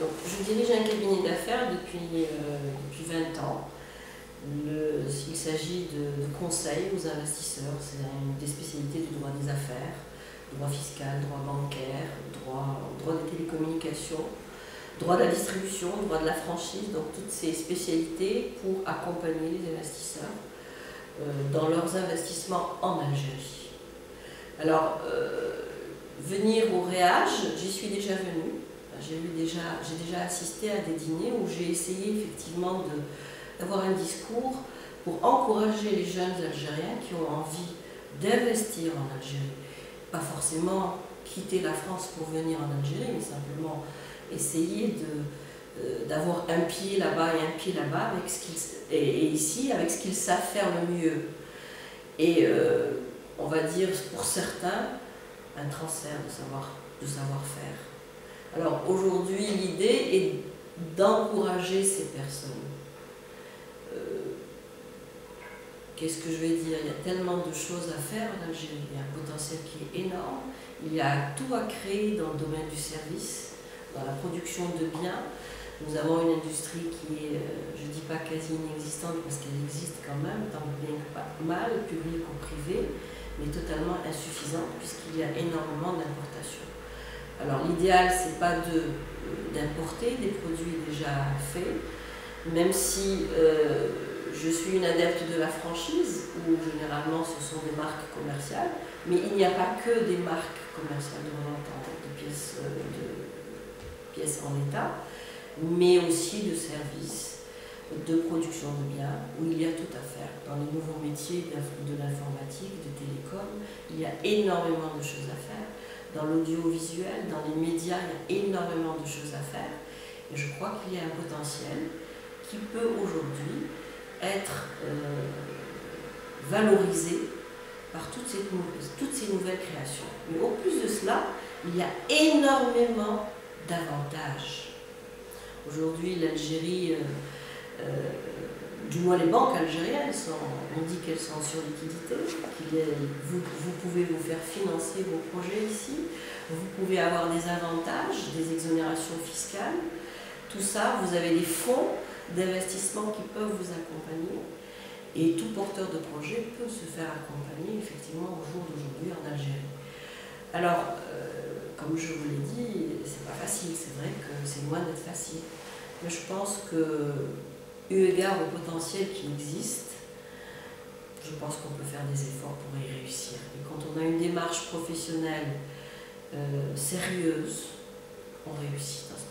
Donc, je dirige un cabinet d'affaires depuis 20 ans. Il s'agit de conseils aux investisseurs. C'est une des spécialités du droit des affaires, droit fiscal, droit bancaire, droit des télécommunications, droit de la distribution, droit de la franchise, donc toutes ces spécialités pour accompagner les investisseurs dans leurs investissements en Algérie. Alors, venir au Réage, j'y suis déjà venue. J'ai déjà assisté à des dîners où j'ai essayé effectivement d'avoir un discours pour encourager les jeunes Algériens qui ont envie d'investir en Algérie. Pas forcément quitter la France pour venir en Algérie, mais simplement essayer d'avoir un pied là-bas et un pied là-bas et ici avec ce qu'ils savent faire le mieux. Et on va dire pour certains, un transfert de savoir-faire. Alors aujourd'hui, l'idée est d'encourager ces personnes. Qu'est-ce que je vais dire? Il y a tellement de choses à faire en Algérie, il y a un potentiel qui est énorme, il y a tout à créer dans le domaine du service, dans la production de biens. Nous avons une industrie qui est, je ne dis pas quasi inexistante parce qu'elle existe quand même, tant bien que pas mal, publique ou privée, mais totalement insuffisante puisqu'il y a énormément d'importations. Alors l'idéal, c'est pas d'importer des produits déjà faits, même si je suis une adepte de la franchise, où généralement ce sont des marques commerciales, mais il n'y a pas que des marques commerciales de revente de pièces en état, mais aussi de services, de production de biens, où il y a tout à faire. Dans les nouveaux métiers de l'informatique, de télécom, il y a énormément de choses à faire. Dans l'audiovisuel, dans les médias, il y a énormément de choses à faire. Et je crois qu'il y a un potentiel qui peut aujourd'hui être valorisé par toutes ces nouvelles créations. Mais au plus de cela, il y a énormément d'avantages. Aujourd'hui, l'Algérie, du moins les banques algériennes, on dit qu'elles sont sur liquidité, vous pouvez vous faire financer vos projets ici, vous pouvez avoir des avantages, des exonérations fiscales, tout ça, vous avez des fonds d'investissement qui peuvent vous accompagner et tout porteur de projet peut se faire accompagner effectivement au jour d'aujourd'hui en Algérie. Alors, comme je vous l'ai dit, c'est pas facile, c'est vrai que c'est loin d'être facile, mais je pense que, eu égard au potentiel qui existe, je pense qu'on peut faire des efforts pour y réussir. Et quand on a une démarche professionnelle sérieuse, on réussit dans ce